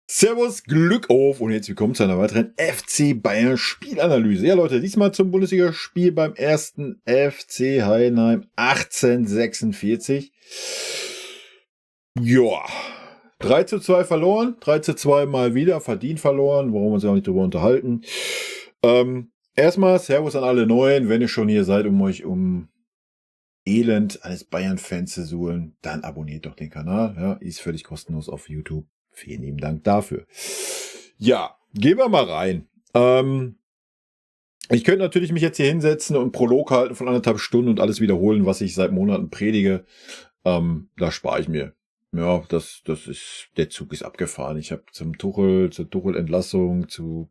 Servus, Glück auf und herzlich willkommen zu einer weiteren FC Bayern Spielanalyse. Ja Leute, diesmal zum Bundesligaspiel beim ersten FC Heidenheim 1846. Ja, 3:2 verloren, 3:2 mal wieder, verdient verloren, wollen wir uns ja auch nicht drüber unterhalten. Erstmal Servus an alle Neuen, wenn ihr schon hier seid, um euch um Elend eines Bayern-Fans zu suhlen, dann abonniert doch den Kanal, ja, ist völlig kostenlos auf YouTube. Vielen lieben Dank dafür. Ja, gehen wir mal rein. Ich könnte natürlich mich jetzt hier hinsetzen und einen Prolog halten von 1,5 Stunden und alles wiederholen, was ich seit Monaten predige. Da spare ich mir. Ja, der Zug ist abgefahren. Ich habe zur Tuchel-Entlassung, zu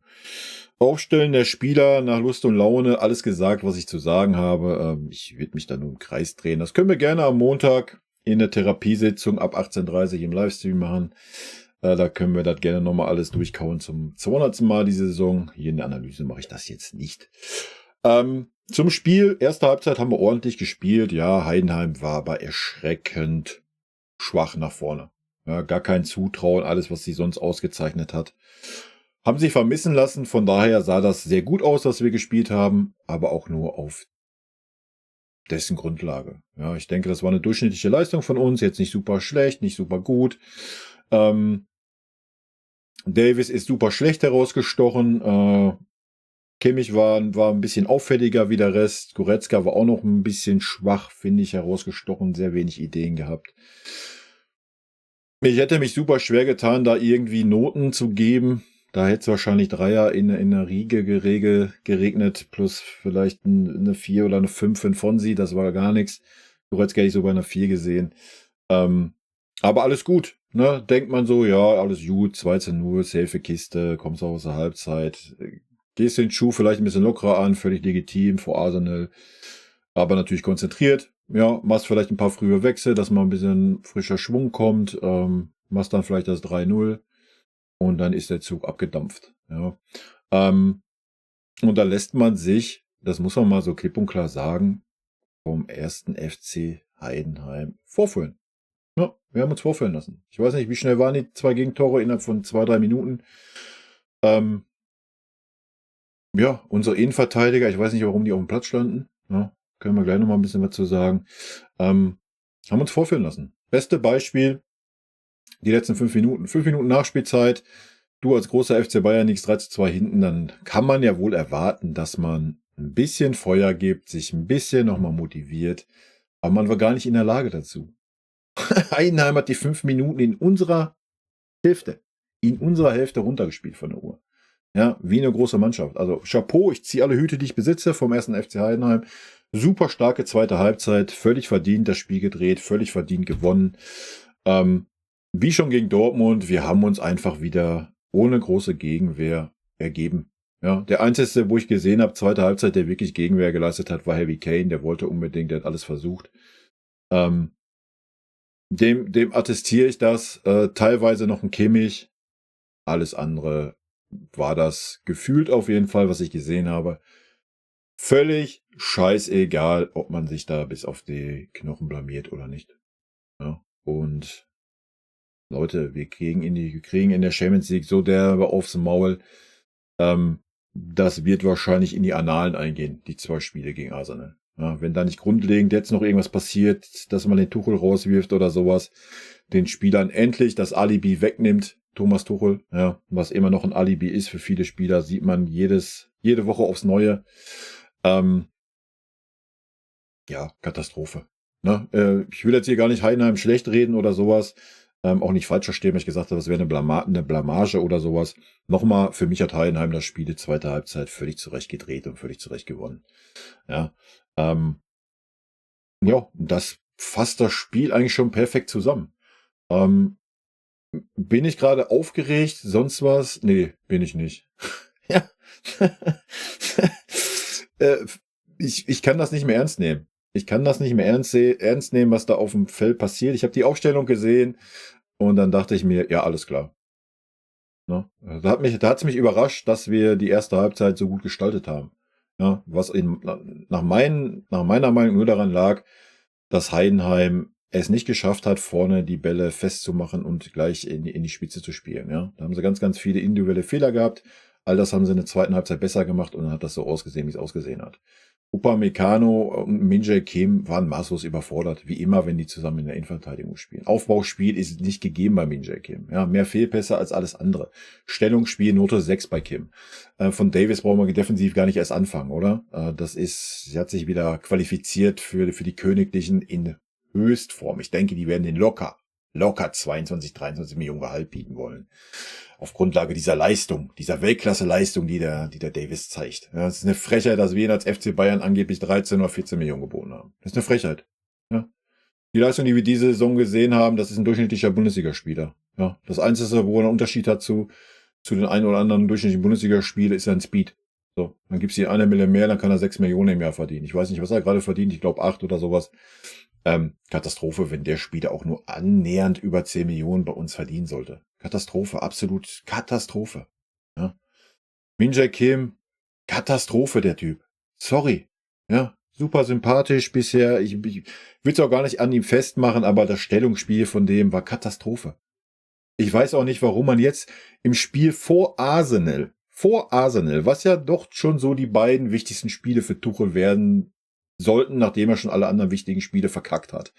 Aufstellen der Spieler nach Lust und Laune alles gesagt, was ich zu sagen habe. Ich werde mich da nur im Kreis drehen. Das können wir gerne am Montag in der Therapiesitzung ab 18:30 im Livestream machen. Da können wir das gerne nochmal alles durchkauen zum 200. Mal diese Saison. Hier in der Analyse mache ich das jetzt nicht. Zum Spiel, erste Halbzeit haben wir ordentlich gespielt. Ja, Heidenheim war aber erschreckend schwach nach vorne. Ja, gar kein Zutrauen, alles, was sie sonst ausgezeichnet hat. Haben sich vermissen lassen, von daher sah das sehr gut aus, was wir gespielt haben, aber auch nur auf dessen Grundlage. Ja, ich denke, das war eine durchschnittliche Leistung von uns, jetzt nicht super schlecht, nicht super gut. Davis ist super schlecht herausgestochen. Kimmich war ein bisschen auffälliger wie der Rest. Goretzka war auch noch ein bisschen schwach, finde ich, herausgestochen. Sehr wenig Ideen gehabt. Ich hätte mich super schwer getan, da irgendwie Noten zu geben. Da hätte es wahrscheinlich Dreier in der Riege geregnet, plus vielleicht eine 4 oder eine 5 in Fonsi. Das war gar nichts. Goretzka hätte ich so bei einer 4 gesehen. Aber alles gut, ne? Denkt man so, ja, alles gut, 2:0, safe Kiste, kommst aus der Halbzeit, gehst den Schuh vielleicht ein bisschen lockerer an, völlig legitim vor Arsenal, aber natürlich konzentriert. Ja, machst vielleicht ein paar frühe Wechsel, dass mal ein bisschen frischer Schwung kommt, machst dann vielleicht das 3:0 und dann ist der Zug abgedampft. Ja. Und da lässt man sich, das muss man mal so klipp und klar sagen, vom ersten FC Heidenheim vorführen. Ja, wir haben uns vorführen lassen. Ich weiß nicht, wie schnell waren die 2 Gegentore innerhalb von 2-3 Minuten. Ja, unsere Innenverteidiger, ich weiß nicht, warum die auf dem Platz standen. Ja, können wir gleich nochmal ein bisschen was zu sagen. Haben uns vorführen lassen. Beste Beispiel, die letzten 5 Minuten. 5 Minuten Nachspielzeit. Du als großer FC Bayern liegst 3:2 hinten, dann kann man ja wohl erwarten, dass man ein bisschen Feuer gibt, sich ein bisschen nochmal motiviert. Aber man war gar nicht in der Lage dazu. Heidenheim hat die 5 Minuten in unserer Hälfte runtergespielt von der Uhr. Ja, wie eine große Mannschaft. Also Chapeau, ich ziehe alle Hüte, die ich besitze vom ersten FC Heidenheim. Super starke zweite Halbzeit, völlig verdient das Spiel gedreht, völlig verdient gewonnen. Wie schon gegen Dortmund, wir haben uns einfach wieder ohne große Gegenwehr ergeben. Ja, der einzige, wo ich gesehen habe, zweite Halbzeit, der wirklich Gegenwehr geleistet hat, war Harry Kane. Der wollte unbedingt, der hat alles versucht. Dem attestiere ich das. Teilweise noch ein Kimmich. Alles andere war das gefühlt auf jeden Fall, was ich gesehen habe. Völlig scheißegal, ob man sich da bis auf die Knochen blamiert oder nicht. Ja, und Leute, wir kriegen in der Champions League so derbe aufs Maul. Das wird wahrscheinlich in die Annalen eingehen, die 2 Spiele gegen Arsenal. Ja, wenn da nicht grundlegend jetzt noch irgendwas passiert, dass man den Tuchel rauswirft oder sowas, den Spielern endlich das Alibi wegnimmt, Thomas Tuchel, ja, was immer noch ein Alibi ist für viele Spieler, sieht man jede Woche aufs Neue. Ja, Katastrophe. Ne? Ich will jetzt hier gar nicht Heidenheim schlecht reden oder sowas, auch nicht falsch verstehen, wenn ich gesagt habe, das wäre eine Blamage oder sowas. Nochmal, für mich hat Heidenheim das Spiel die zweite Halbzeit völlig zurecht gedreht und völlig zurecht gewonnen. Ja, ja, das fasst das Spiel eigentlich schon perfekt zusammen. Bin ich gerade aufgeregt? Sonst was? Nee, bin ich nicht. Ja. Ich kann das nicht mehr ernst nehmen. Ich kann das nicht mehr ernst nehmen, was da auf dem Feld passiert. Ich habe die Aufstellung gesehen und dann dachte ich mir, ja, alles klar. Ne? Da hat es mich überrascht, dass wir die erste Halbzeit so gut gestaltet haben. Ja, was nach meiner Meinung nur daran lag, dass Heidenheim es nicht geschafft hat, vorne die Bälle festzumachen und gleich in die Spitze zu spielen. Ja? Da haben sie ganz, ganz viele individuelle Fehler gehabt. All das haben sie in der zweiten Halbzeit besser gemacht und dann hat das so ausgesehen, wie es ausgesehen hat. Upamecano und Min-Jae Kim waren maßlos überfordert, wie immer, wenn die zusammen in der Innenverteidigung spielen. Aufbauspiel ist nicht gegeben bei Min-Jae Kim. Ja, mehr Fehlpässe als alles andere. Stellungsspiel Note 6 bei Kim. Von Davis brauchen wir defensiv gar nicht erst anfangen, oder? Sie hat sich wieder qualifiziert für die Königlichen in Höchstform. Ich denke, die werden den locker 22, 23 Millionen Gehalt bieten wollen. Auf Grundlage dieser Leistung, dieser Weltklasse-Leistung, die der Davis zeigt. Ja, das ist eine Frechheit, dass wir ihn als FC Bayern angeblich 13 oder 14 Millionen geboten haben. Das ist eine Frechheit. Ja. Die Leistung, die wir diese Saison gesehen haben, das ist ein durchschnittlicher Bundesligaspieler. Ja. Das Einzige, wo er einen Unterschied hat zu den einen oder anderen durchschnittlichen Bundesligaspielen, ist sein Speed. So, dann gibt's hier 1 Mille mehr, dann kann er 6 Millionen im Jahr verdienen. Ich weiß nicht, was er gerade verdient. Ich glaube 8 oder sowas. Katastrophe, wenn der Spieler auch nur annähernd über 10 Millionen bei uns verdienen sollte. Katastrophe, absolut Katastrophe. Ja. Min-Jae Kim, Katastrophe, der Typ. Sorry. Ja, super sympathisch bisher. Ich will es auch gar nicht an ihm festmachen, aber das Stellungsspiel von dem war Katastrophe. Ich weiß auch nicht, warum man jetzt im Spiel vor Arsenal, was ja doch schon so die beiden wichtigsten Spiele für Tuchel werden sollten, nachdem er schon alle anderen wichtigen Spiele verkackt hat,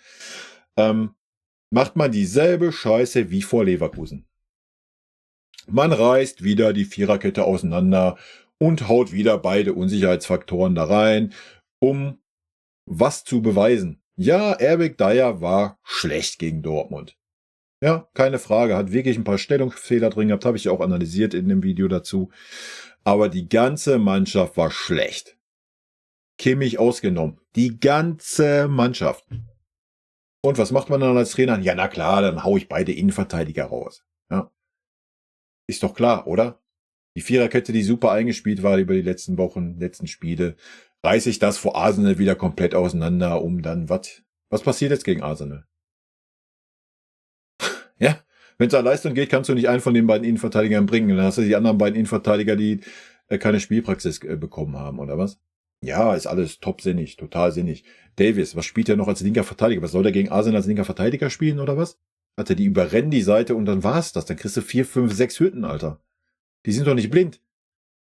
macht man dieselbe Scheiße wie vor Leverkusen. Man reißt wieder die Viererkette auseinander und haut wieder beide Unsicherheitsfaktoren da rein, um was zu beweisen. Ja, Eric Dier war schlecht gegen Dortmund. Ja, keine Frage, hat wirklich ein paar Stellungsfehler drin gehabt, habe ich ja auch analysiert in dem Video dazu. Aber die ganze Mannschaft war schlecht. Kimmich ausgenommen. Die ganze Mannschaft. Und was macht man dann als Trainer? Ja, na klar, dann hau ich beide Innenverteidiger raus. Ja. Ist doch klar, oder? Die Viererkette, die super eingespielt war über die letzten Wochen, letzten Spiele, reiße ich das vor Arsenal wieder komplett auseinander, um dann was passiert jetzt gegen Arsenal? Ja, wenn es an Leistung geht, kannst du nicht einen von den beiden Innenverteidigern bringen. Dann hast du die anderen beiden Innenverteidiger, die keine Spielpraxis bekommen haben, oder was? Ja, ist alles topsinnig, total sinnig. Davis, was spielt er noch als linker Verteidiger? Was soll der gegen Arsenal als linker Verteidiger spielen, oder was? Alter, die überrennen die Seite und dann war's das. Dann kriegst du 4, 5, 6 Hütten, Alter. Die sind doch nicht blind.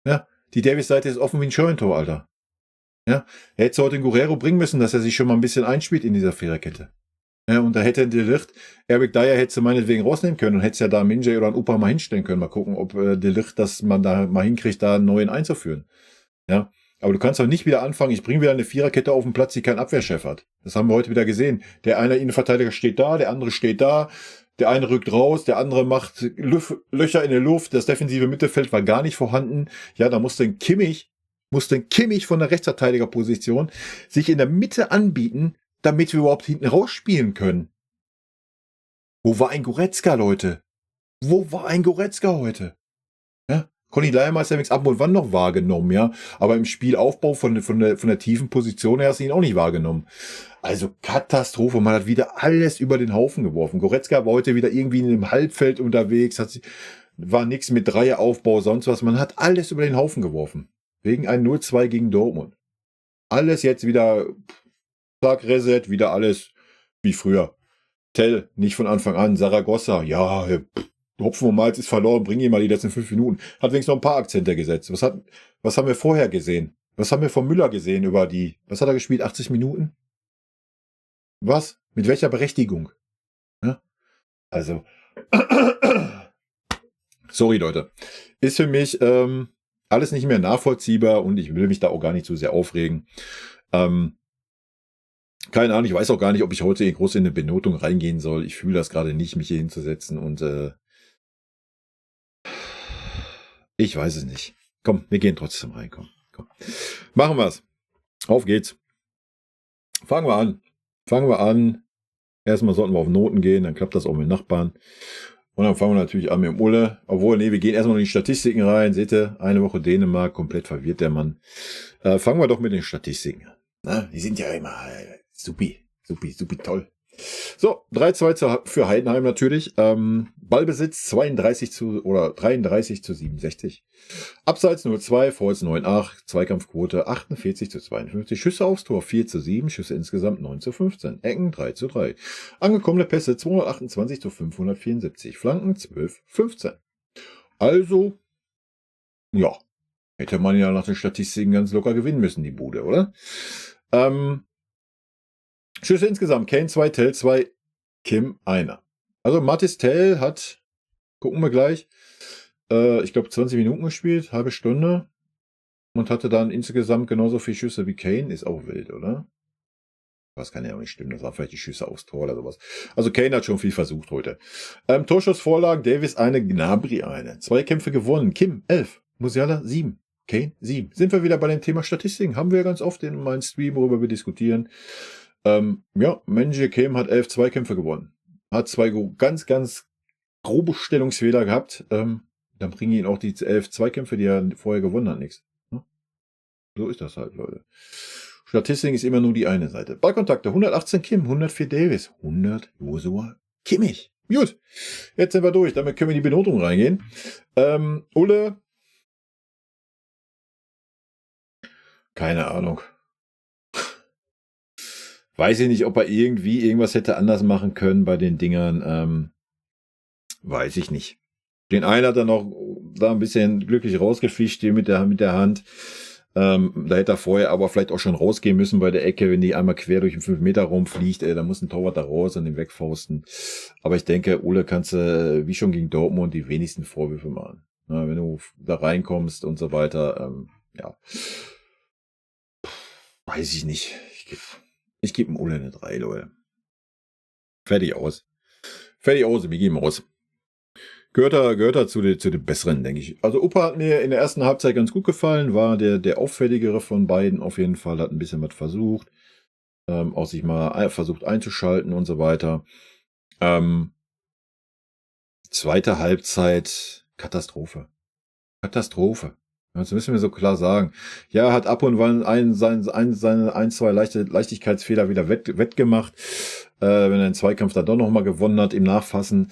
Ja, die Davis-Seite ist offen wie ein Scheunentor, Alter. Ja, er hätte heute den Guerrero bringen müssen, dass er sich schon mal ein bisschen einspielt in dieser Viererkette. Ja, und da hätte De Ligt, Eric Dier hätte sie meinetwegen rausnehmen können und hätte es ja da Min-Jae oder ein Upa mal hinstellen können. Mal gucken, ob De Ligt das man da mal hinkriegt, da einen neuen einzuführen. Ja, aber du kannst doch nicht wieder anfangen, ich bringe wieder eine Viererkette auf den Platz, die keinen Abwehrchef hat. Das haben wir heute wieder gesehen. Der eine Innenverteidiger steht da, der andere steht da, der eine rückt raus, der andere macht Löcher in der Luft, das defensive Mittelfeld war gar nicht vorhanden. Ja, da musste ein Kimmich von der Rechtsverteidigerposition sich in der Mitte anbieten, damit wir überhaupt hinten rausspielen können. Wo war ein Goretzka, Leute? Wo war ein Goretzka heute? Ja? Conny Leimer ist ja nichts ab und wann noch wahrgenommen, ja. Aber im Spielaufbau von der tiefen Position her hast du ihn auch nicht wahrgenommen. Also Katastrophe. Man hat wieder alles über den Haufen geworfen. Goretzka war heute wieder irgendwie in einem Halbfeld unterwegs, war nichts mit Dreieraufbau, sonst was. Man hat alles über den Haufen geworfen. Wegen ein 0-2 gegen Dortmund. Alles jetzt wieder Tag Reset, wieder alles wie früher. Tell, nicht von Anfang an. Saragossa, ja, Hopfen und Malz ist verloren, bring ihn mal die letzten 5 Minuten. Hat wenigstens noch ein paar Akzente gesetzt. Was haben wir vorher gesehen? Was haben wir von Müller gesehen was hat er gespielt? 80 Minuten? Was? Mit welcher Berechtigung? Ja? Also, sorry Leute. Ist für mich alles nicht mehr nachvollziehbar und ich will mich da auch gar nicht so sehr aufregen. Keine Ahnung, ich weiß auch gar nicht, ob ich heute groß in eine Benotung reingehen soll. Ich fühle das gerade nicht, mich hier hinzusetzen und ich weiß es nicht. Komm, wir gehen trotzdem rein. Komm. Machen wir's. Auf geht's. Fangen wir an. Erstmal sollten wir auf Noten gehen, dann klappt das auch mit den Nachbarn. Und dann fangen wir natürlich an mit dem Ulle. Wir gehen erstmal in die Statistiken rein. Seht ihr, eine Woche Dänemark, komplett verwirrt der Mann. Fangen wir doch mit den Statistiken an. Na, die sind ja immer supi toll. So, 3-2 für Heidenheim natürlich. Ballbesitz 33 zu 67. Abseits 0-2, Fouls 9-8, Zweikampfquote 48-52. Schüsse aufs Tor 4-7, Schüsse insgesamt 9-15. Ecken 3-3. Angekommene Pässe 228-574. Flanken 12-15. Also, ja, hätte man ja nach den Statistiken ganz locker gewinnen müssen, die Bude, oder? Schüsse insgesamt, Kane 2, Tell 2, Kim 1. Also Mathis Tell hat, gucken wir gleich, ich glaube 20 Minuten gespielt, halbe Stunde und hatte dann insgesamt genauso viele Schüsse wie Kane, ist auch wild, oder? Was kann ja auch nicht stimmen, das waren vielleicht die Schüsse aufs Tor oder sowas. Also Kane hat schon viel versucht heute. Torschussvorlagen, Davis 1, Gnabry 1. Zweikämpfe gewonnen, Kim 11, Musiala 7, Kane 7. Sind wir wieder bei dem Thema Statistiken, haben wir ja ganz oft in meinem Stream, worüber wir diskutieren. Ja, Menje Kim hat 11 Zweikämpfe gewonnen. Hat 2 ganz, ganz grobe Stellungsfehler gehabt. Dann bringen ihn auch die 11 Zweikämpfe, die er vorher gewonnen hat, nichts. So ist das halt, Leute. Statistik ist immer nur die eine Seite. Ballkontakte 118 Kim, 104 Davis, 100 Joshua Kimmich. Gut, jetzt sind wir durch. Damit können wir in die Benotung reingehen. Ulle. Keine Ahnung. Weiß ich nicht, ob er irgendwie irgendwas hätte anders machen können bei den Dingern. Weiß ich nicht. Den einen hat er noch da ein bisschen glücklich rausgefischt mit der Hand. Da hätte er vorher aber vielleicht auch schon rausgehen müssen bei der Ecke, wenn die einmal quer durch den 5-Meter-Raum fliegt. Da muss ein Torwart da raus und den wegfausten. Aber ich denke, Ole kannst du, wie schon gegen Dortmund, die wenigsten Vorwürfe machen. Wenn du da reinkommst und so weiter. Ja. Weiß ich nicht. Ich gebe dem Ole eine 3, Leute. Fertig aus. Wir geben aus. Gehört er zu den Besseren, denke ich. Also Upa hat mir in der ersten Halbzeit ganz gut gefallen, war der auffälligere von beiden auf jeden Fall, hat ein bisschen was versucht, auch sich mal versucht einzuschalten und so weiter. Zweite Halbzeit, Katastrophe. Das müssen wir so klar sagen. Ja, hat ab und wann seine 2 Leichtigkeitsfehler wieder wettgemacht, wenn er den Zweikampf dann doch nochmal gewonnen hat im Nachfassen.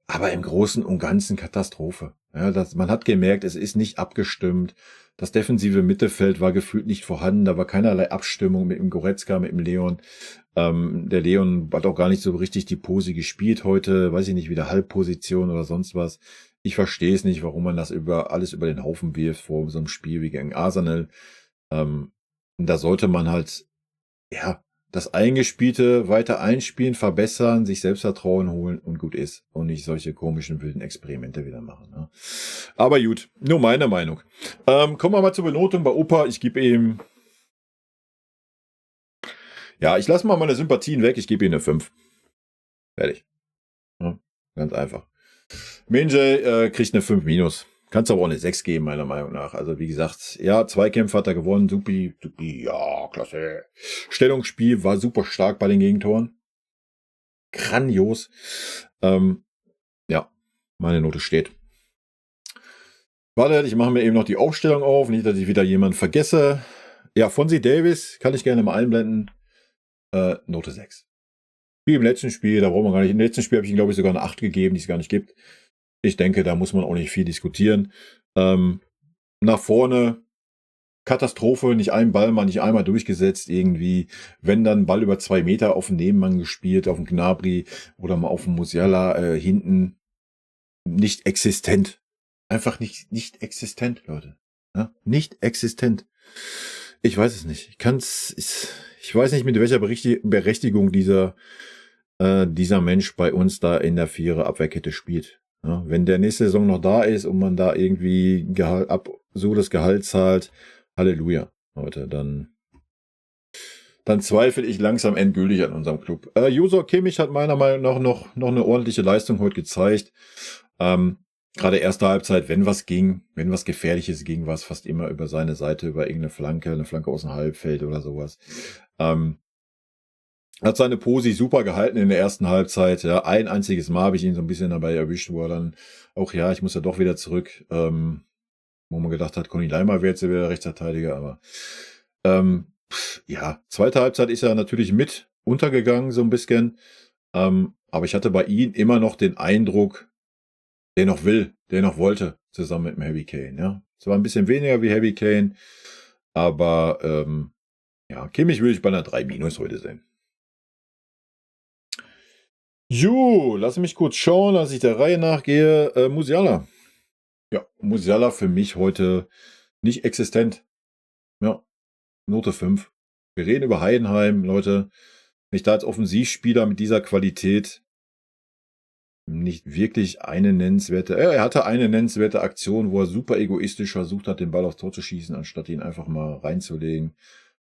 Aber im Großen und Ganzen Katastrophe. Ja, man hat gemerkt, es ist nicht abgestimmt. Das defensive Mittelfeld war gefühlt nicht vorhanden. Da war keinerlei Abstimmung mit dem Goretzka, mit dem Leon. Der Leon hat auch gar nicht so richtig die Pose gespielt heute. Weiß ich nicht, wieder Halbposition oder sonst was. Ich verstehe es nicht, warum man das alles über den Haufen wirft vor so einem Spiel wie gegen Arsenal. Und da sollte man halt, ja, das Eingespielte weiter einspielen, verbessern, sich Selbstvertrauen holen und gut ist. Und nicht solche komischen, wilden Experimente wieder machen. Ne? Aber gut, nur meine Meinung. Kommen wir mal zur Benotung bei Opa. Ich gebe ihm... Ja, ich lasse mal meine Sympathien weg. Ich gebe ihm eine 5. Fertig. Ja, ganz einfach. Minjay kriegt eine 5-. Kannst aber auch eine 6 geben, meiner Meinung nach. Also wie gesagt, ja, Zweikämpfe hat er gewonnen. Supi, ja, klasse. Stellungsspiel war super stark bei den Gegentoren. Grandios. Ja, meine Note steht. Warte, ich mache mir eben noch die Aufstellung auf. Nicht, dass ich wieder jemanden vergesse. Ja, Fonzie Davis kann ich gerne mal einblenden. Note 6. Wie im letzten Spiel, da brauchen wir gar nicht. Im letzten Spiel habe ich ihm, glaube ich, sogar eine 8 gegeben, die es gar nicht gibt. Ich denke, da muss man auch nicht viel diskutieren. Nach vorne, Katastrophe, nicht ein Ball, mal nicht einmal durchgesetzt irgendwie. Wenn dann Ball über 2 Meter auf den Nebenmann gespielt, auf den Gnabry oder mal auf den Musiala hinten. Nicht existent. Einfach nicht existent, Leute. Ja? Nicht existent. Ich weiß es nicht. Ich weiß nicht, mit welcher Berechtigung dieser Mensch bei uns da in der 4er Abwehrkette spielt. Ja, wenn der nächste Saison noch da ist und man da irgendwie so das Gehalt zahlt, Halleluja, Leute, dann zweifle ich langsam endgültig an unserem Club. Joshua Kimmich hat meiner Meinung nach noch eine ordentliche Leistung heute gezeigt. Gerade erste Halbzeit, wenn was Gefährliches ging, war es fast immer über seine Seite, über irgendeine eine Flanke aus dem Halbfeld oder sowas. Hat seine Posi super gehalten in der ersten Halbzeit. Ja, ein einziges Mal habe ich ihn so ein bisschen dabei erwischt, wo er dann auch, ja, ich muss ja doch wieder zurück, wo man gedacht hat, Conny Leimer wäre jetzt wieder Rechtsverteidiger, aber ja, zweite Halbzeit ist er natürlich mit untergegangen, so ein bisschen. Aber ich hatte bei ihm immer noch den Eindruck, der noch will, der noch wollte, zusammen mit dem Harry Kane. Ja, zwar ein bisschen weniger wie Harry Kane, aber ja, Kimmich würde ich bei einer 3 minus heute sehen. Lass mich kurz schauen, dass ich der Reihe nachgehe. Musiala. Ja, Musiala für mich heute nicht existent. Ja, Note 5. Wir reden über Heidenheim, Leute. Wenn ich da als Offensivspieler mit dieser Qualität nicht wirklich eine nennenswerte, er hatte eine nennenswerte Aktion, wo er super egoistisch versucht hat, den Ball aufs Tor zu schießen, anstatt ihn einfach mal reinzulegen.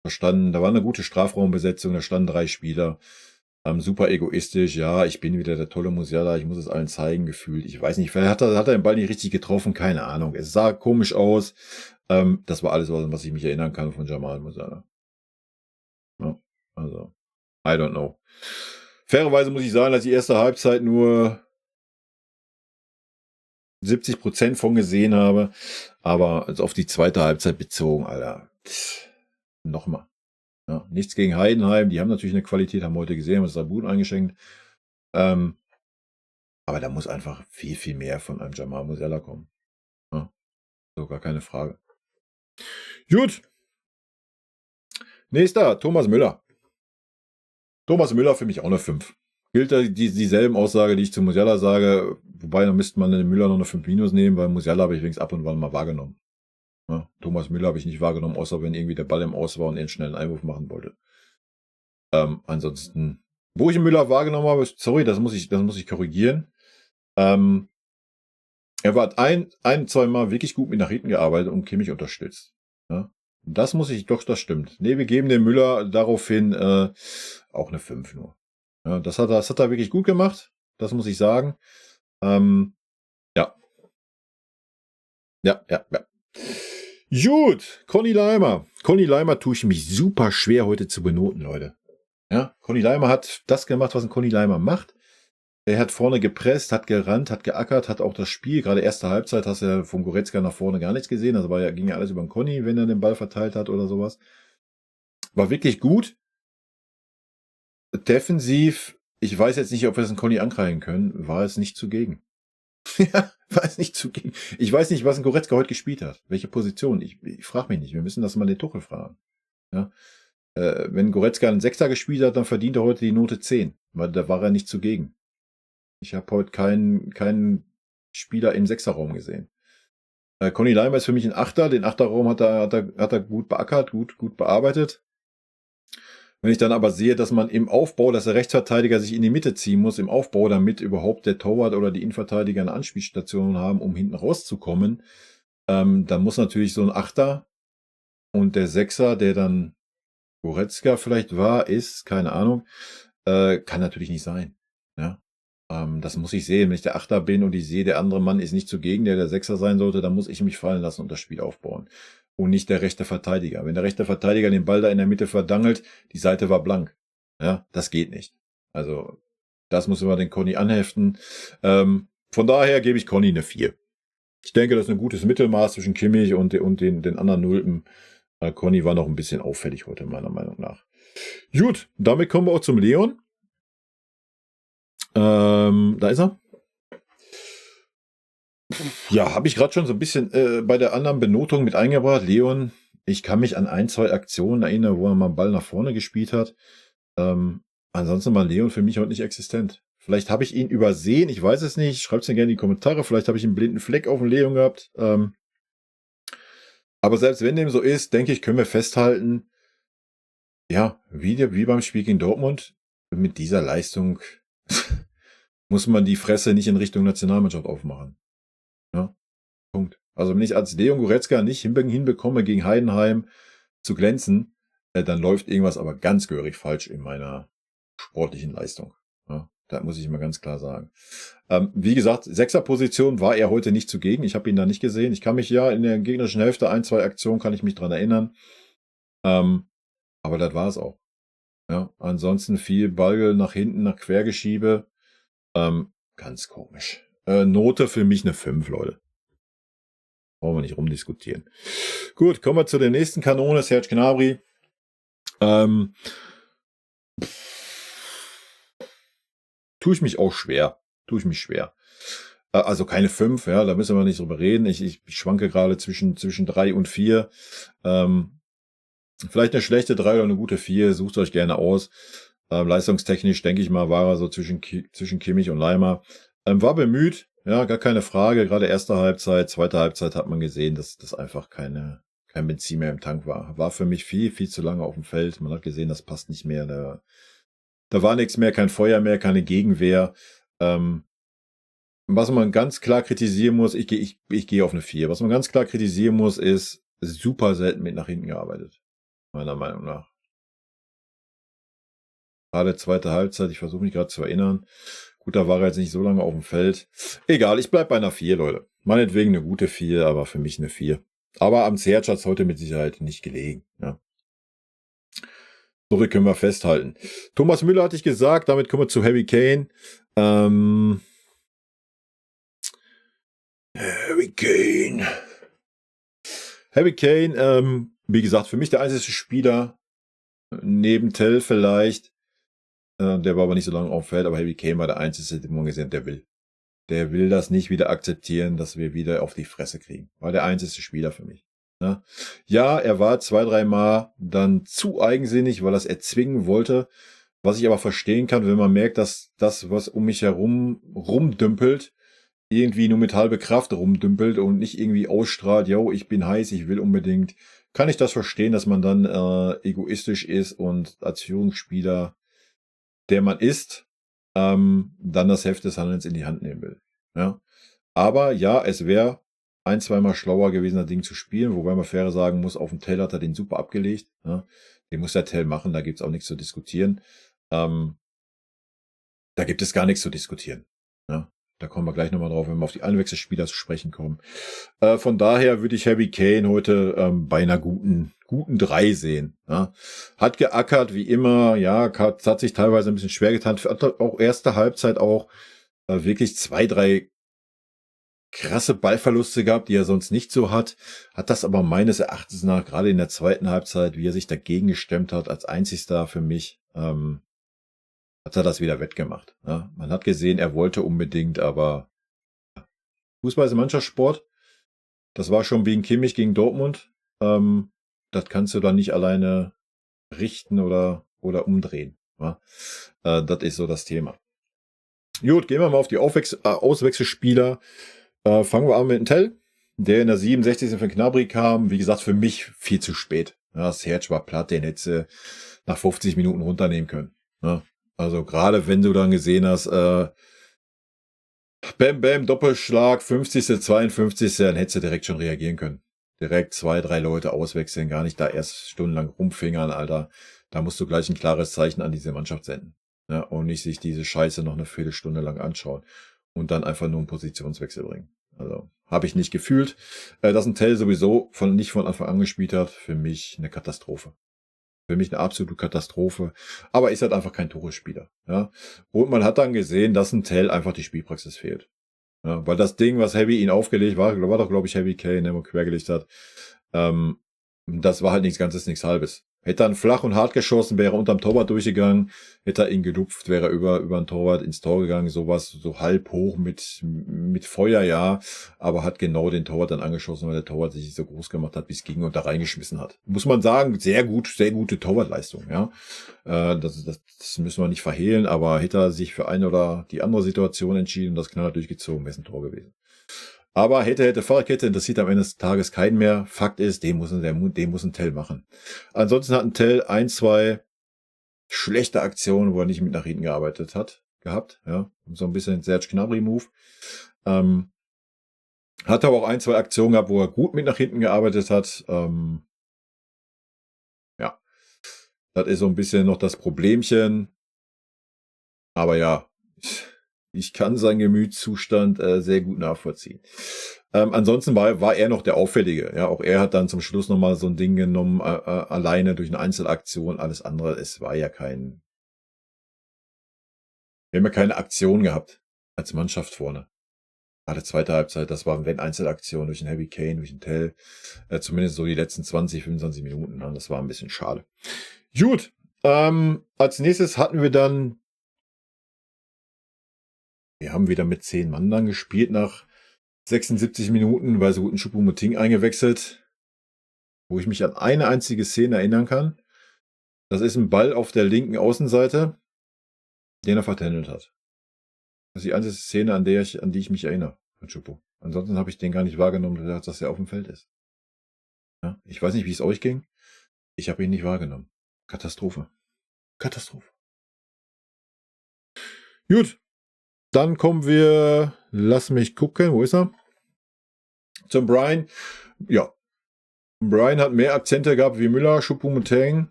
Da war eine gute Strafraumbesetzung, da standen 3 Spieler. Super egoistisch, ja, ich bin wieder der tolle Musiala, ich muss es allen zeigen, gefühlt. Ich weiß nicht, vielleicht hat er den Ball nicht richtig getroffen, keine Ahnung. Es sah komisch aus. Das war alles, was ich mich erinnern kann von Jamal Musiala. Ja, also, I don't know. Fairerweise muss ich sagen, dass ich die erste Halbzeit nur 70% von gesehen habe, aber auf die zweite Halbzeit bezogen, Alter, nochmal. Ja, nichts gegen Heidenheim, die haben natürlich eine Qualität, haben wir heute gesehen, haben uns da Buden eingeschenkt. Aber da muss einfach viel, viel mehr von einem Jamal Musiala kommen. Ja, so gar keine Frage. Gut. Nächster, Thomas Müller. Thomas Müller für mich auch eine 5. Gilt da dieselben Aussage, die ich zu Musiala sage, wobei dann müsste man den Müller noch eine 5 minus nehmen, weil Musiala habe ich wenigstens ab und wann mal wahrgenommen. Ja, Thomas Müller habe ich nicht wahrgenommen, außer wenn irgendwie der Ball im Aus war und er einen schnellen Einwurf machen wollte. Ansonsten, wo ich Müller wahrgenommen habe, sorry, das muss ich korrigieren. Er war zwei Mal wirklich gut mit nach hinten gearbeitet und Kimmich unterstützt. Ja, das stimmt. Nee, wir geben dem Müller daraufhin auch eine 5 nur. Ja, das hat er wirklich gut gemacht. Das muss ich sagen. Ja. Ja. Gut, Conny Leimer. Conny Leimer tue ich mich super schwer heute zu benoten, Leute. Ja, Conny Leimer hat das gemacht, was ein Conny Leimer macht. Er hat vorne gepresst, hat gerannt, hat geackert, hat auch das Spiel, gerade erste Halbzeit, hast du ja vom Goretzka nach vorne gar nichts gesehen. Also ging ja alles über den Conny, wenn er den Ball verteilt hat oder sowas. War wirklich gut. Defensiv, ich weiß jetzt nicht, ob wir das einen Conny ankreien können, war es nicht zugegen. Ja, war es nicht zugegen. Ich weiß nicht, was ein Goretzka heute gespielt hat. Welche Position? Ich frage mich nicht. Wir müssen das mal den Tuchel fragen. Ja. Wenn Goretzka einen Sechser gespielt hat, dann verdient er heute die Note 10, weil da war er nicht zugegen. Ich habe heute keinen Spieler im Sechserraum gesehen. Conny Leimer ist für mich ein Achter. Den Achterraum hat er gut beackert, gut bearbeitet. Wenn ich dann aber sehe, dass man im Aufbau, dass der Rechtsverteidiger sich in die Mitte ziehen muss, im Aufbau, damit überhaupt der Torwart oder die Innenverteidiger eine Anspielstation haben, um hinten rauszukommen, dann muss natürlich so ein Achter und der Sechser, der dann Goretzka vielleicht ist, keine Ahnung, kann natürlich nicht sein. Ja? Das muss ich sehen. Wenn ich der Achter bin und ich sehe, der andere Mann ist nicht zugegen, der Sechser sein sollte, dann muss ich mich fallen lassen und das Spiel aufbauen. Und nicht der rechte Verteidiger. Wenn der rechte Verteidiger den Ball da in der Mitte verdangelt, die Seite war blank. Ja, das geht nicht. Also, das muss immer den Conny anheften. Von daher gebe ich Conny eine 4. Ich denke, das ist ein gutes Mittelmaß zwischen Kimmich und den anderen Nulpen. Conny war noch ein bisschen auffällig heute, meiner Meinung nach. Gut, damit kommen wir auch zum Leon. Da ist er. Ja, habe ich gerade schon so ein bisschen bei der anderen Benotung mit eingebracht. Leon, ich kann mich an 1, 2 Aktionen erinnern, wo er mal einen Ball nach vorne gespielt hat. Ansonsten war Leon für mich heute nicht existent. Vielleicht habe ich ihn übersehen, ich weiß es nicht. Schreibt es mir gerne in die Kommentare. Vielleicht habe ich einen blinden Fleck auf dem Leon gehabt. Aber selbst wenn dem so ist, denke ich, können wir festhalten, ja, wie beim Spiel gegen Dortmund, mit dieser Leistung muss man die Fresse nicht in Richtung Nationalmannschaft aufmachen. Ja, Punkt. Also wenn ich als Leon Goretzka nicht hinbekomme, gegen Heidenheim zu glänzen, dann läuft irgendwas aber ganz gehörig falsch in meiner sportlichen Leistung. Ja, da muss ich mal ganz klar sagen. Wie gesagt, Sechserposition war er heute nicht zugegen. Ich habe ihn da nicht gesehen. Ich kann mich ja in der gegnerischen Hälfte 1, 2 Aktionen kann ich mich dran erinnern. Aber das war es auch. Ja, ansonsten viel Ball nach hinten, nach Quergeschiebe. Ganz komisch. Note für mich eine 5, Leute. Brauchen wir nicht rumdiskutieren. Gut, kommen wir zu der nächsten Kanone, Serge Gnabry. tue ich mich auch schwer. Tue ich mich schwer. Also keine 5, ja, da müssen wir nicht drüber reden. Ich schwanke gerade zwischen 3 und 4. Vielleicht eine schlechte 3 oder eine gute 4, sucht euch gerne aus. Leistungstechnisch, denke ich mal, war er so zwischen Kimmich und Leimer. War bemüht, ja, gar keine Frage. Gerade erste Halbzeit, zweite Halbzeit hat man gesehen, dass das einfach kein Benzin mehr im Tank war. War für mich viel zu lange auf dem Feld. Man hat gesehen, das passt nicht mehr. Da war nichts mehr, kein Feuer mehr, keine Gegenwehr. Was man ganz klar kritisieren muss, ich gehe auf eine 4. Was man ganz klar kritisieren muss, ist super selten mit nach hinten gearbeitet. Meiner Meinung nach. Gerade zweite Halbzeit, ich versuche mich gerade zu erinnern. Gut, da war er jetzt nicht so lange auf dem Feld. Egal, ich bleib bei einer 4, Leute. Meinetwegen eine gute 4, aber für mich eine 4. Aber am Serge hat es heute mit Sicherheit nicht gelegen. Ja. So viel können wir festhalten. Thomas Müller hatte ich gesagt, damit kommen wir zu Harry Kane. Harry Kane, wie gesagt, für mich der einzige Spieler, neben Tell vielleicht, der war aber nicht so lange auf dem Feld, aber Harry Kane war der einzige, den man gesehen hat, der will. Der will das nicht wieder akzeptieren, dass wir wieder auf die Fresse kriegen. War der einzige Spieler für mich. Ja, er war 2-3 Mal dann zu eigensinnig, weil er es erzwingen wollte. Was ich aber verstehen kann, wenn man merkt, dass das, was um mich herum rumdümpelt, irgendwie nur mit halbe Kraft rumdümpelt und nicht irgendwie ausstrahlt, yo, ich bin heiß, ich will unbedingt, kann ich das verstehen, dass man dann egoistisch ist und als Führungsspieler, der man ist, dann das Heft des Handelns in die Hand nehmen will. Ja. Aber ja, es wäre 1-2 Mal schlauer gewesen, das Ding zu spielen, wobei man fair sagen muss, auf dem Tell hat er den super abgelegt. Ja. Den muss der Tell machen, da gibt's auch nichts zu diskutieren. Da gibt es gar nichts zu diskutieren. Ja. Da kommen wir gleich nochmal drauf, wenn wir auf die Einwechselspieler zu sprechen kommen. Von daher würde ich Harry Kane heute bei einer guten 3 sehen. Ja. Hat geackert, wie immer. Ja, hat sich teilweise ein bisschen schwer getan. Hat auch erste Halbzeit auch wirklich 2, 3 krasse Ballverluste gehabt, die er sonst nicht so hat. Hat das aber meines Erachtens nach, gerade in der zweiten Halbzeit, wie er sich dagegen gestemmt hat, als einzigster für mich, hat er das wieder wettgemacht. Ja. Man hat gesehen, er wollte unbedingt, aber Fußball ist ein Mannschaftssport. Das war schon wegen Kimmich gegen Dortmund. Das kannst du dann nicht alleine richten oder umdrehen. Ja. Das ist so das Thema. Gut, gehen wir mal auf die Auswechselspieler. Fangen wir an mit dem Tell, der in der 67. von Gnabry kam. Wie gesagt, für mich viel zu spät. Ja, Serge war platt, den hättest du nach 50 Minuten runternehmen können. Ja. Also gerade wenn du dann gesehen hast, Bam, Bam, Doppelschlag, 50., 52., dann hättest du direkt schon reagieren können. Direkt 2, 3 Leute auswechseln, gar nicht da erst stundenlang rumfingern, Alter. Da musst du gleich ein klares Zeichen an diese Mannschaft senden. Ja, und nicht sich diese Scheiße noch eine Viertelstunde lang anschauen und dann einfach nur einen Positionswechsel bringen. Also, habe ich nicht gefühlt. Dass ein Tell sowieso nicht von Anfang an gespielt hat, für mich eine Katastrophe. Für mich eine absolute Katastrophe. Aber ist halt einfach kein Torespieler. Ja. Und man hat dann gesehen, dass ein Tell einfach die Spielpraxis fehlt. Ja, weil das Ding, was Heavy ihn aufgelegt war doch, glaube ich, Heavy Kane, der mal quergelegt hat. Das war halt nichts Ganzes, nichts Halbes. Hätte er ihn flach und hart geschossen, wäre er unterm Torwart durchgegangen, hätte er ihn gelupft, wäre er über den Torwart ins Tor gegangen, sowas, so halb hoch mit Feuer, ja, aber hat genau den Torwart dann angeschossen, weil der Torwart sich so groß gemacht hat, wie es ging und da reingeschmissen hat. Muss man sagen, sehr gute Torwartleistung, ja. Das müssen wir nicht verhehlen, aber hätte er sich für eine oder die andere Situation entschieden und das knallhart durchgezogen, wäre es ein Tor gewesen. Aber hätte Fahrradkette interessiert am Ende des Tages keinen mehr. Fakt ist, den muss ein Tell machen. Ansonsten hat ein Tell 1, 2 schlechte Aktionen, wo er nicht mit nach hinten gearbeitet hat, gehabt. Ja, so ein bisschen Serge Gnabry-Move. Hat aber auch 1, 2 Aktionen gehabt, wo er gut mit nach hinten gearbeitet hat. Ja, das ist so ein bisschen noch das Problemchen. Aber ja, ich kann seinen Gemütszustand sehr gut nachvollziehen. Ansonsten war er noch der Auffällige. Ja, auch er hat dann zum Schluss nochmal so ein Ding genommen, alleine durch eine Einzelaktion. Alles andere, es war ja wir haben ja keine Aktion gehabt als Mannschaft vorne. Gerade zweite Halbzeit, das war wenn Einzelaktion durch den Heavy Kane, durch den Tell. Zumindest so die letzten 20, 25 Minuten. Ne? Das war ein bisschen schade. Gut, als nächstes hatten wir dann Wir haben wieder mit 10 Mann dann gespielt nach 76 Minuten, weil so guten Choupo-Moting eingewechselt, wo ich mich an eine einzige Szene erinnern kann. Das ist ein Ball auf der linken Außenseite, den er vertändelt hat. Das ist die einzige Szene, an die ich mich erinnere, von Choupo. Ansonsten habe ich den gar nicht wahrgenommen, dass er auf dem Feld ist. Ja, ich weiß nicht, wie es euch ging. Ich habe ihn nicht wahrgenommen. Katastrophe. Katastrophe. Gut, dann kommen wir, lass mich gucken, wo ist er? Zum Brian. Ja, Brian hat mehr Akzente gehabt wie Müller, Choupo-Moting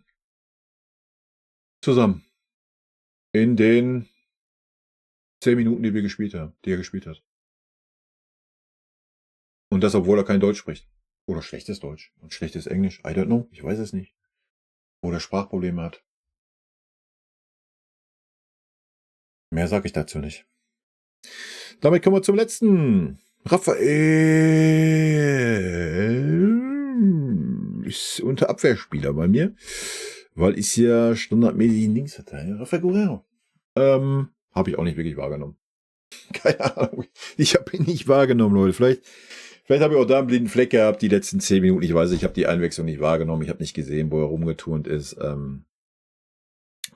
zusammen. In den 10 Minuten, die er gespielt hat. Und das, obwohl er kein Deutsch spricht. Oder schlechtes Deutsch. Und schlechtes Englisch. I don't know. Ich weiß es nicht. Oder Sprachprobleme hat. Mehr sage ich dazu nicht. Damit kommen wir zum letzten. Raphael ist unter Abwehrspieler bei mir, weil ich ja standardmäßig links hatte. Rafael Guerrero. Habe ich auch nicht wirklich wahrgenommen. Keine Ahnung. Ich habe ihn nicht wahrgenommen, Leute. Vielleicht habe ich auch da einen blinden Fleck gehabt, die letzten 10 Minuten. Ich weiß, ich habe die Einwechslung nicht wahrgenommen. Ich habe nicht gesehen, wo er rumgeturnt ist.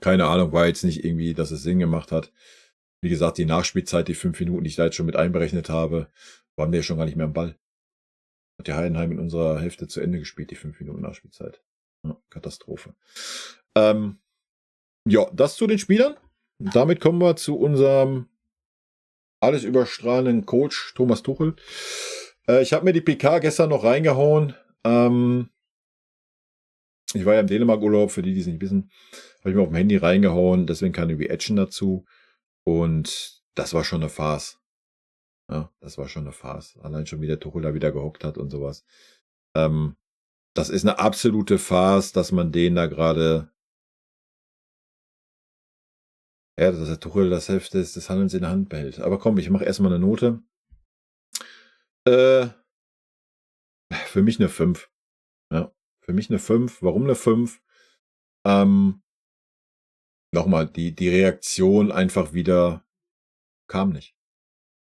Keine Ahnung, war jetzt nicht irgendwie, dass es Sinn gemacht hat. Wie gesagt, die Nachspielzeit, die 5 Minuten, die ich da jetzt schon mit einberechnet habe, waren wir schon gar nicht mehr am Ball. Hat der Heidenheim in unserer Hälfte zu Ende gespielt, die 5 Minuten Nachspielzeit. Ja, Katastrophe. Ja, das zu den Spielern. Damit kommen wir zu unserem alles überstrahlenden Coach Thomas Tuchel. Ich habe mir die PK gestern noch reingehauen. Ich war ja im Dänemark-Urlaub, für die es nicht wissen. Habe ich mir auf dem Handy reingehauen, deswegen keine Reaction dazu. Und das war schon eine Farce. Ja, das war schon eine Farce. Allein schon, wie der Tuchel da wieder gehockt hat und sowas. Das ist eine absolute Farce, dass man den da gerade... Ja, dass der Tuchel das Hälfte des Handelns in der Hand behält. Aber komm, ich mache erstmal eine Note. Für mich eine 5. Ja, für mich eine 5. Warum eine 5? Nochmal, die Reaktion einfach wieder kam nicht.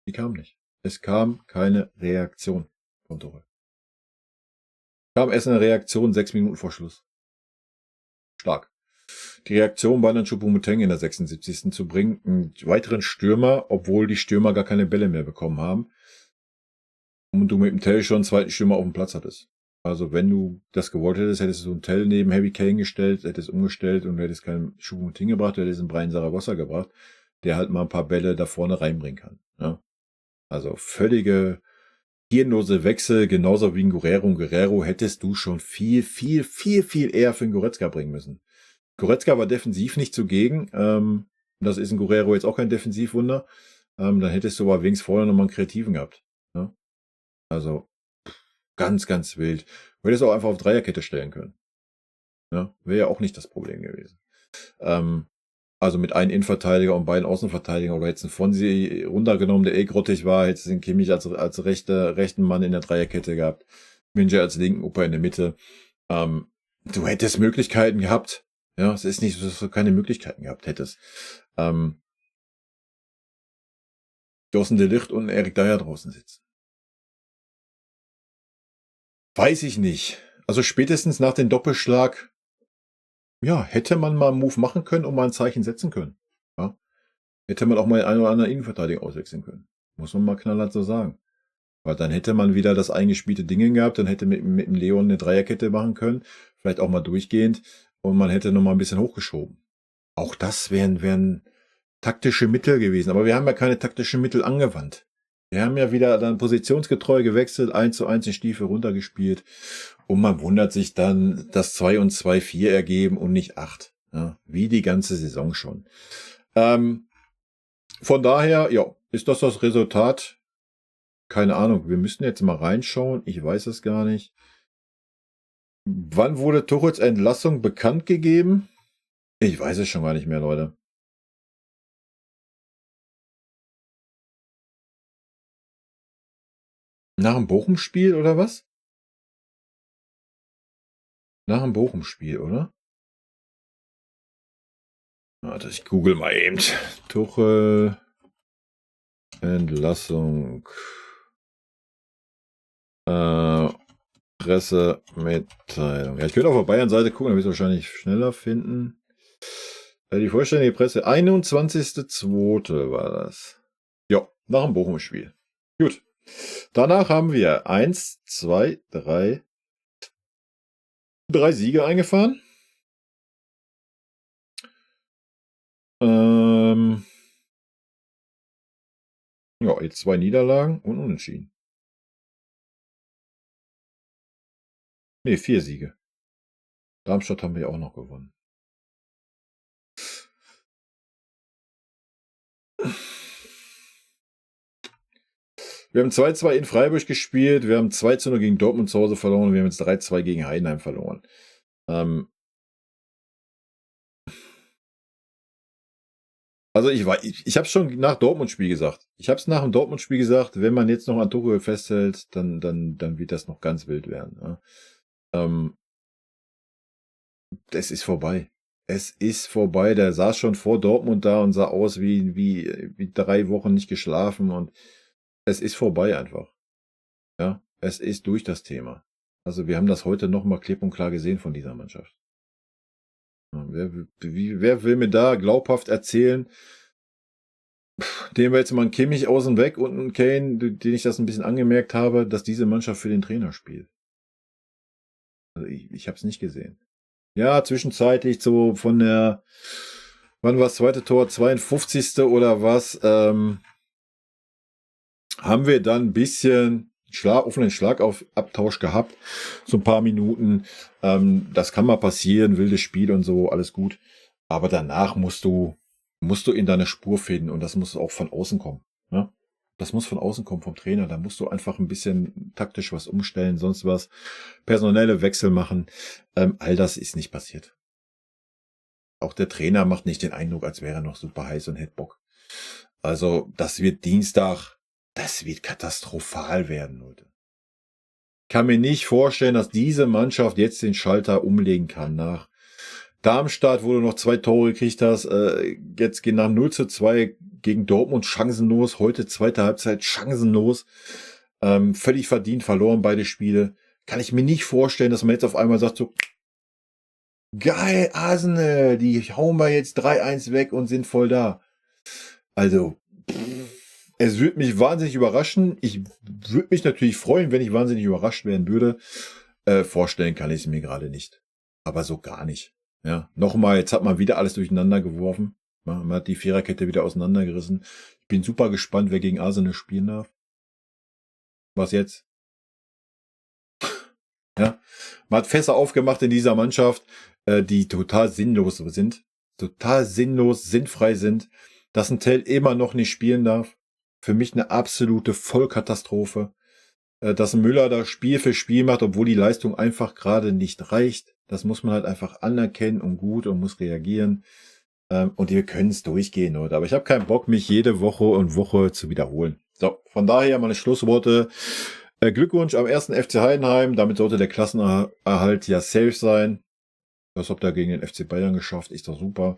Die kam nicht. Es kam keine Reaktion von Tuchel. Kam erst eine Reaktion 6 Minuten vor Schluss. Stark. Die Reaktion war dann Choupo-Moting in der 76. zu bringen. Einen weiteren Stürmer, obwohl die Stürmer gar keine Bälle mehr bekommen haben. Und du mit dem Tell schon einen zweiten Stürmer auf dem Platz hattest. Also wenn du das gewollt hättest, hättest du einen Tell neben Harry Kane gestellt, hättest umgestellt und du hättest keinen Choupo-Moting gebracht, du hättest einen Brian Zaragoza gebracht, der halt mal ein paar Bälle da vorne reinbringen kann. Ja? Also völlige hirnlose Wechsel, genauso wie ein Guerrero. Guerrero hättest du schon viel eher für einen Goretzka bringen müssen. Goretzka war defensiv nicht zugegen. Das ist ein Guerrero jetzt auch kein Defensivwunder. Dann hättest du aber wenigstens vorher nochmal einen Kreativen gehabt. Ne? Also ganz wild. Du hättest auch einfach auf Dreierkette stellen können. Ja? Wäre ja auch nicht das Problem gewesen. Also mit einem Innenverteidiger und beiden Außenverteidigern oder jetzt einen Fonsi runtergenommen, der grottig war, hättest du den Kimmich als rechten Mann in der Dreierkette gehabt. Minja als linken Opa in der Mitte. Du hättest Möglichkeiten gehabt. Ja, es ist nicht so, dass du keine Möglichkeiten gehabt hättest. Jossen de Ligt und Erik Dyer draußen sitzen. Weiß ich nicht. Also spätestens nach dem Doppelschlag, ja, hätte man mal einen Move machen können und mal ein Zeichen setzen können. Ja. Hätte man auch mal einen oder anderen Innenverteidiger auswechseln können. Muss man mal knallhart so sagen. Weil dann hätte man wieder das eingespielte Ding gehabt, dann hätte mit dem Leon eine Dreierkette machen können, vielleicht auch mal durchgehend und man hätte nochmal ein bisschen hochgeschoben. Auch das wären taktische Mittel gewesen, aber wir haben ja keine taktischen Mittel angewandt. Wir haben ja wieder dann positionsgetreu gewechselt, 1:1 den Stiefel runtergespielt und man wundert sich dann, dass 2 und 2 4 ergeben und nicht 8. Ja, wie die ganze Saison schon. Von daher, ja, ist das Resultat? Keine Ahnung, wir müssten jetzt mal reinschauen. Ich weiß es gar nicht. Wann wurde Tuchels Entlassung bekannt gegeben? Ich weiß es schon gar nicht mehr, Leute. Nach dem Bochum-Spiel oder was? Nach dem Bochum-Spiel, oder? Warte, ich google mal eben. Tuchel Entlassung. Pressemitteilung. Ja, ich könnte auf der Bayern-Seite gucken, dann will ich es wahrscheinlich schneller finden. Die vollständige Presse. 21.02. war das. Ja, nach dem Bochum-Spiel. Gut. Danach haben wir 1, 2, 3 Siege eingefahren. Ja, jetzt 2 Niederlagen und Unentschieden. Ne, 4 Siege. Darmstadt haben wir auch noch gewonnen. Wir haben 2-2 in Freiburg gespielt, wir haben 2-0 gegen Dortmund zu Hause verloren und wir haben jetzt 3-2 gegen Heidenheim verloren. Also ich habe es schon nach Dortmund-Spiel gesagt. Ich habe es nach dem Dortmund-Spiel gesagt, wenn man jetzt noch an Tuchel festhält, dann wird das noch ganz wild werden. Ja. Es ist vorbei. Es ist vorbei. Der saß schon vor Dortmund da und sah aus wie 3 Wochen nicht geschlafen und es ist vorbei einfach. Ja, es ist durch das Thema. Also wir haben das heute nochmal klipp und klar gesehen von dieser Mannschaft. Ja, wer will mir da glaubhaft erzählen, dem wir jetzt mal einen Kimmich außen weg und einen Kane, den ich das ein bisschen angemerkt habe, dass diese Mannschaft für den Trainer spielt. Also ich habe es nicht gesehen. Ja, zwischenzeitlich so von der, wann war das zweite Tor, 52. oder was, haben wir dann ein bisschen offenen Schlagabtausch gehabt, so ein paar Minuten. Das kann mal passieren, wildes Spiel und so, alles gut. Aber danach musst du in deine Spur finden und das muss auch von außen kommen. Ja? Das muss von außen kommen vom Trainer. Da musst du einfach ein bisschen taktisch was umstellen, sonst was, personelle Wechsel machen. All das ist nicht passiert. Auch der Trainer macht nicht den Eindruck, als wäre er noch super heiß und hätte Bock. Also das wird Dienstag, das wird katastrophal werden, Leute. Ich kann mir nicht vorstellen, dass diese Mannschaft jetzt den Schalter umlegen kann nach Darmstadt, wo du noch 2 Tore gekriegt hast, jetzt gehen nach 0-2 gegen Dortmund chancenlos, heute zweite Halbzeit chancenlos, völlig verdient verloren beide Spiele. Kann ich mir nicht vorstellen, dass man jetzt auf einmal sagt so, geil, Arsenal, die hauen wir jetzt 3-1 weg und sind voll da. Also, es würde mich wahnsinnig überraschen. Ich würde mich natürlich freuen, wenn ich wahnsinnig überrascht werden würde. Vorstellen kann ich es mir gerade nicht. Aber so gar nicht. Ja, nochmal, jetzt hat man wieder alles durcheinander geworfen. Man hat die Viererkette wieder auseinandergerissen. Ich bin super gespannt, wer gegen Arsenal spielen darf. Was jetzt? Ja, man hat Fässer aufgemacht in dieser Mannschaft, die total sinnlos sind. Total sinnlos, sinnfrei sind. Dass ein Tell immer noch nicht spielen darf. Für mich eine absolute Vollkatastrophe. Dass ein Müller da Spiel für Spiel macht, obwohl die Leistung einfach gerade nicht reicht. Das muss man halt einfach anerkennen und gut und muss reagieren. Und wir können es durchgehen, Leute. Aber ich habe keinen Bock, mich jede Woche zu wiederholen. So, von daher meine Schlussworte. Glückwunsch am 1. FC Heidenheim. Damit sollte der Klassenerhalt ja safe sein. Das habt ihr gegen den FC Bayern geschafft. Ist doch super.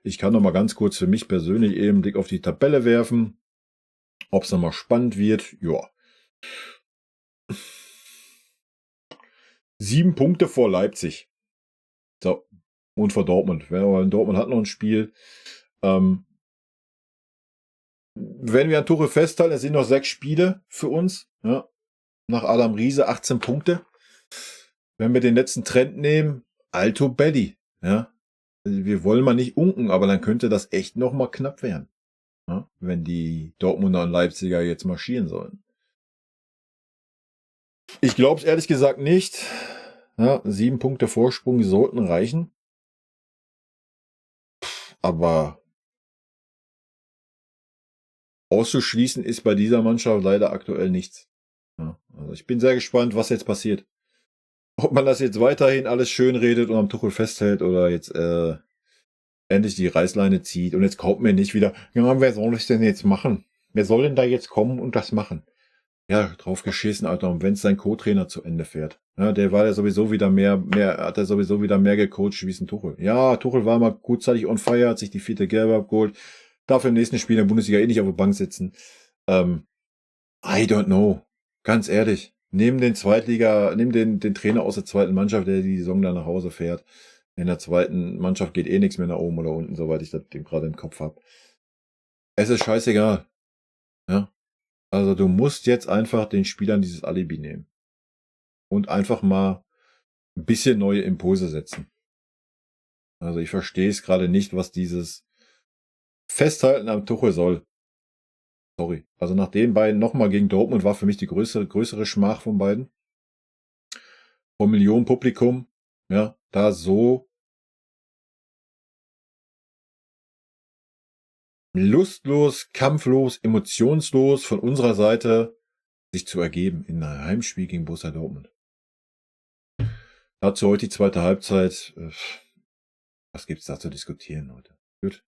Ich kann noch mal ganz kurz für mich persönlich eben einen Blick auf die Tabelle werfen. Ob es noch mal spannend wird. Ja. 7 Punkte vor Leipzig. So. Und vor Dortmund. Dortmund hat noch ein Spiel. Wenn wir an Tuchel festhalten, es sind noch 6 Spiele für uns. Ja. Nach Adam Riese 18 Punkte. Wenn wir den letzten Trend nehmen, Alto Belli. Ja. Wir wollen mal nicht unken, aber dann könnte das echt noch mal knapp werden. Ja. Wenn die Dortmunder und Leipziger jetzt marschieren sollen. Ich glaube es ehrlich gesagt nicht. Ja, 7 Punkte Vorsprung sollten reichen. Aber auszuschließen ist bei dieser Mannschaft leider aktuell nichts. Ja, also ich bin sehr gespannt, was jetzt passiert. Ob man das jetzt weiterhin alles schön redet und am Tuchel festhält oder jetzt endlich die Reißleine zieht. Und jetzt kommt mir nicht wieder, ja, wer soll das denn jetzt machen? Wer soll denn da jetzt kommen und das machen? Ja, drauf geschissen, Alter. Und wenn es sein Co-Trainer zu Ende fährt. Ja, der war ja sowieso wieder hat er sowieso wieder mehr gecoacht wie es ein Tuchel. Ja, Tuchel war mal kurzzeitig on fire, hat sich die 4. Gelbe abgeholt. Darf im nächsten Spiel in der Bundesliga nicht auf der Bank sitzen. I don't know. Ganz ehrlich. Nimm den Trainer aus der zweiten Mannschaft, der die Saison dann nach Hause fährt. In der zweiten Mannschaft geht eh nichts mehr nach oben oder unten, soweit ich das gerade im Kopf habe. Es ist scheißegal. Ja. Also du musst jetzt einfach den Spielern dieses Alibi nehmen. Und einfach mal ein bisschen neue Impulse setzen. Also ich verstehe es gerade nicht, was dieses Festhalten am Tuchel soll. Sorry. Also nach den beiden nochmal gegen Dortmund war für mich die größere Schmach von beiden. Vom Millionenpublikum. Ja, da so lustlos, kampflos, emotionslos von unserer Seite sich zu ergeben in einem Heimspiel gegen Borussia Dortmund. Dazu heute die zweite Halbzeit. Was gibt's da zu diskutieren heute? Gut.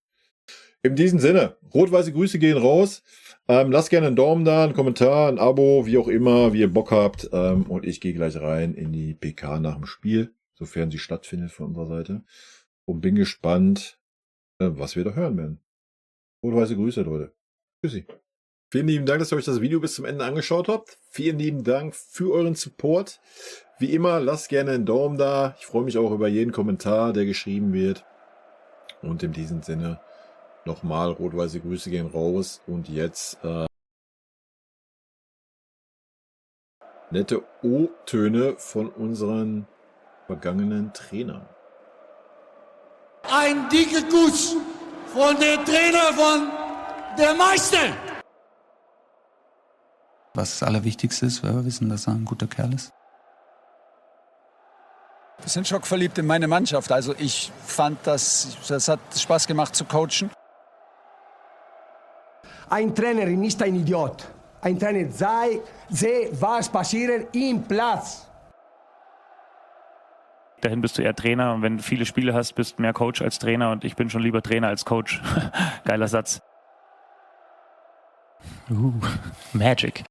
In diesem Sinne, rot-weiße Grüße gehen raus. Lasst gerne einen Daumen da, einen Kommentar, ein Abo, wie auch immer, wie ihr Bock habt. Und ich gehe gleich rein in die PK nach dem Spiel, sofern sie stattfindet von unserer Seite. Und bin gespannt, was wir da hören werden. Rot-weiße Grüße, Leute. Tschüssi. Vielen lieben Dank, dass ihr euch das Video bis zum Ende angeschaut habt. Vielen lieben Dank für euren Support. Wie immer, lasst gerne einen Daumen da. Ich freue mich auch über jeden Kommentar, der geschrieben wird. Und in diesem Sinne nochmal rot-weiße Grüße gehen raus. Und jetzt nette O-Töne von unseren vergangenen Trainern. Ein dicker Kuss von dem Trainer von der Meister. Was das Allerwichtigste ist, weil wir wissen, dass er ein guter Kerl ist. Wir sind schockverliebt in meine Mannschaft. Also ich fand, das hat Spaß gemacht zu coachen. Ein Trainer ist ein Idiot. Ein Trainer sehe, was passiert im Platz. Dahin bist du eher Trainer und wenn du viele Spiele hast, bist du mehr Coach als Trainer und ich bin schon lieber Trainer als Coach. Geiler Satz. Magic.